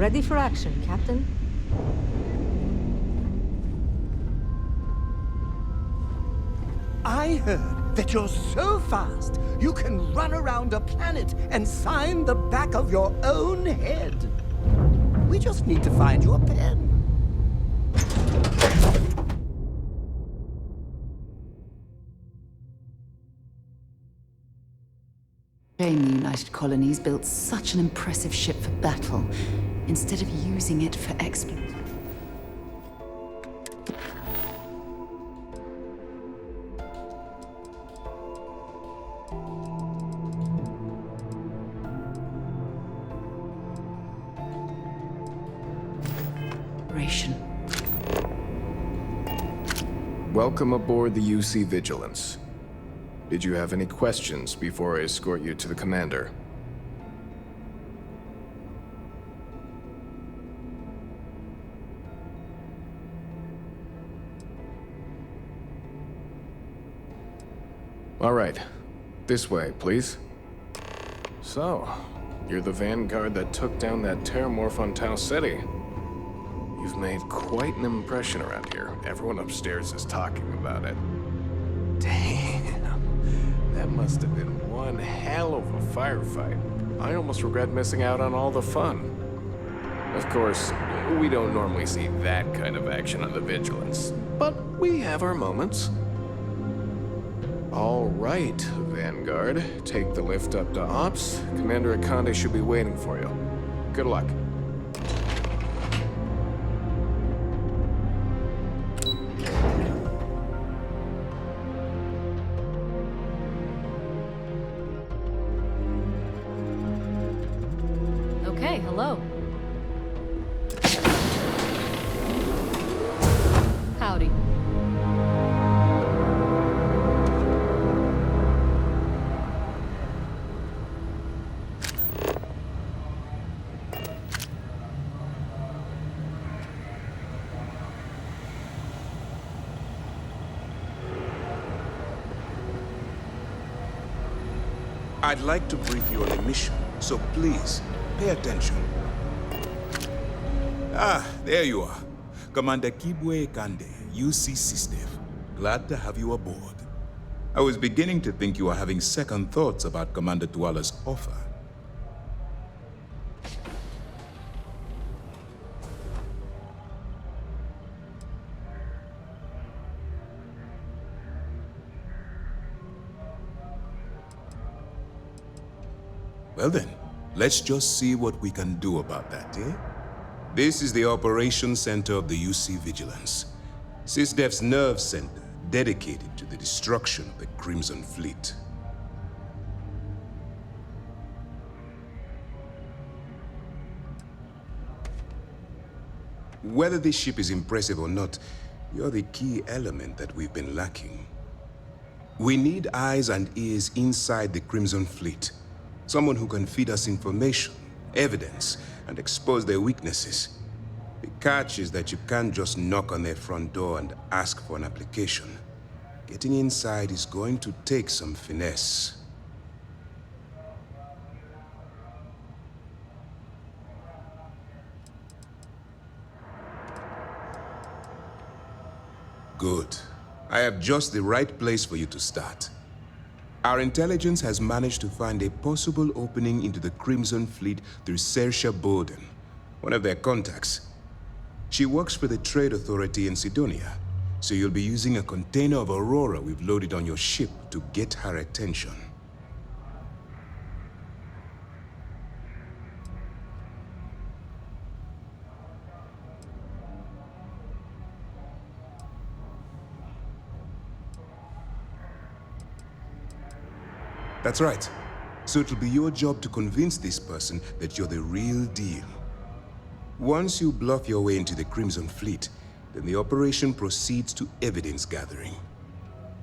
Ready for action, Captain. I heard that you're so fast, you can run around a planet and sign the back of your own head. We just need to find you a pen. Shame the United Colonies built such an impressive ship for battle, instead of using it for exploit. Welcome aboard the UC Vigilance. Did you have any questions before I escort you to the commander? All right. This way, please. So, you're the vanguard that took down that terramorph on Tau City. You've made quite an impression around here. Everyone upstairs is talking about it. Damn. That must have been one hell of a firefight. I almost regret missing out on all the fun. Of course, we don't normally see that kind of action on the Vigilance, but we have our moments. All right, Vanguard. Take the lift up to Ops. Commander Ikande should be waiting for you. Good luck. Okay, hello. Howdy. I'd like to brief you on the mission, so please, pay attention. Ah, there you are. Commander Kibwe Ikande, UC SysDev. Glad to have you aboard. I was beginning to think you were having second thoughts about Commander Tuala's offer. Well then, let's just see what we can do about that, eh? This is the operations center of the UC Vigilance. SysDev's nerve center, dedicated to the destruction of the Crimson Fleet. Whether this ship is impressive or not, you're the key element that we've been lacking. We need eyes and ears inside the Crimson Fleet. Someone who can feed us information, evidence, and expose their weaknesses. The catch is that you can't just knock on their front door and ask for an application. Getting inside is going to take some finesse. Good. I have just the right place for you to start. Our intelligence has managed to find a possible opening into the Crimson Fleet through Saoirse Bowden, one of their contacts. She works for the Trade Authority in Sidonia, so you'll be using a container of Aurora we've loaded on your ship to get her attention. That's right. So it'll be your job to convince this person that you're the real deal. Once you bluff your way into the Crimson Fleet, then the operation proceeds to evidence gathering.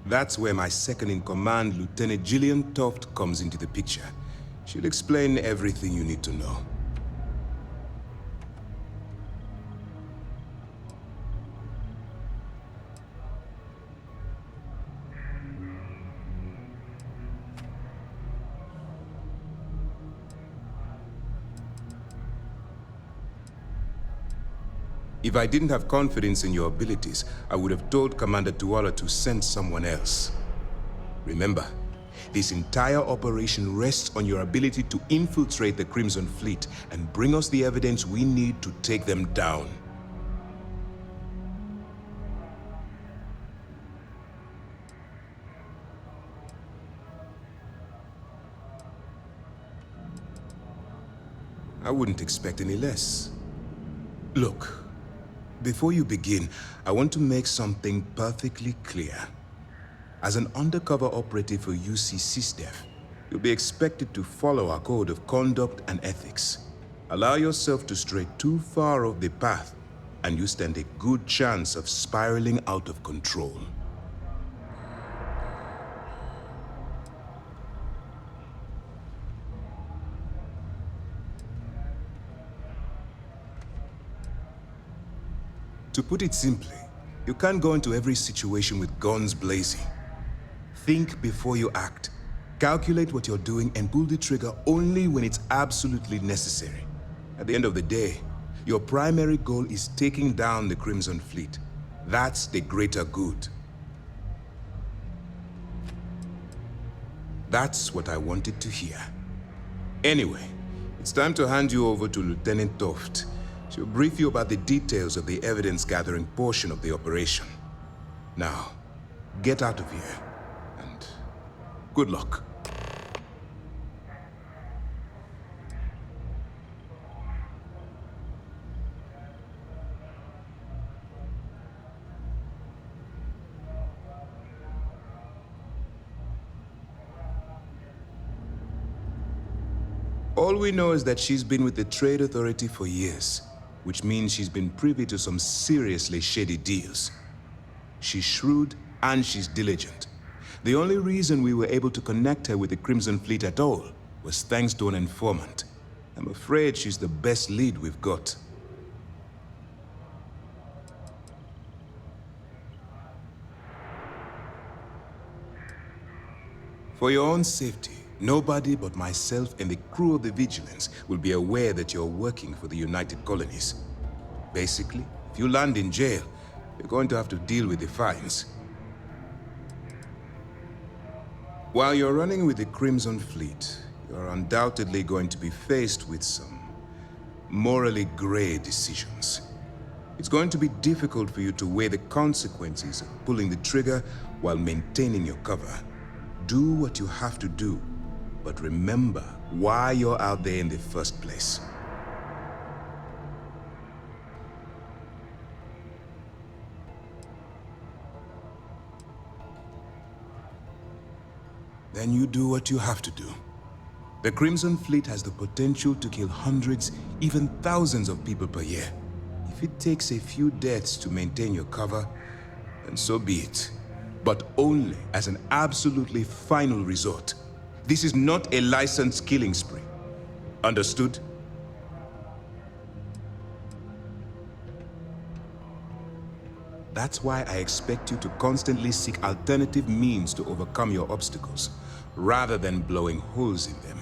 That's where my second-in-command, Lieutenant Gillian Toft, comes into the picture. She'll explain everything you need to know. If I didn't have confidence in your abilities, I would have told Commander Tuala to send someone else. Remember, this entire operation rests on your ability to infiltrate the Crimson Fleet and bring us the evidence we need to take them down. I wouldn't expect any less. Look, before you begin, I want to make something perfectly clear. As an undercover operative for UC SysDef, you'll be expected to follow our code of conduct and ethics. Allow yourself to stray too far off the path, and you stand a good chance of spiraling out of control. To put it simply, you can't go into every situation with guns blazing. Think before you act. Calculate what you're doing and pull the trigger only when it's absolutely necessary. At the end of the day, your primary goal is taking down the Crimson Fleet. That's the greater good. That's what I wanted to hear. Anyway, it's time to hand you over to Lieutenant Toft. She'll brief you about the details of the evidence-gathering portion of the operation. Now, get out of here, and good luck. All we know is that she's been with the Trade Authority for years, which means she's been privy to some seriously shady deals. She's shrewd and she's diligent. The only reason we were able to connect her with the Crimson Fleet at all was thanks to an informant. I'm afraid she's the best lead we've got. For your own safety, nobody but myself and the crew of the Vigilance will be aware that you're working for the United Colonies. Basically, if you land in jail, you're going to have to deal with the fines. While you're running with the Crimson Fleet, you're undoubtedly going to be faced with some morally gray decisions. It's going to be difficult for you to weigh the consequences of pulling the trigger while maintaining your cover. Do what you have to do, but remember why you're out there in the first place. Then you do what you have to do. The Crimson Fleet has the potential to kill hundreds, even thousands of people per year. If it takes a few deaths to maintain your cover, then so be it. But only as an absolutely final resort. This is not a licensed killing spree. Understood? That's why I expect you to constantly seek alternative means to overcome your obstacles, rather than blowing holes in them.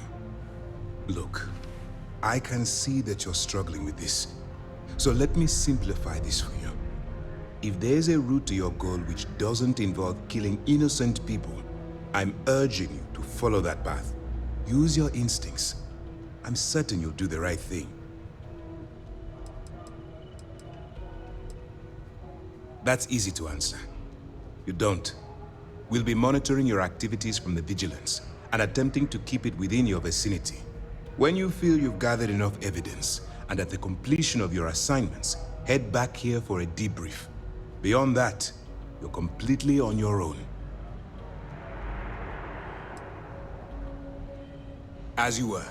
Look, I can see that you're struggling with this. So let me simplify this for you. If there's a route to your goal which doesn't involve killing innocent people, I'm urging you to follow that path. Use your instincts. I'm certain you'll do the right thing. That's easy to answer. You don't. We'll be monitoring your activities from the Vigilance and attempting to keep it within your vicinity. When you feel you've gathered enough evidence and at the completion of your assignments, head back here for a debrief. Beyond that, you're completely on your own. As you were.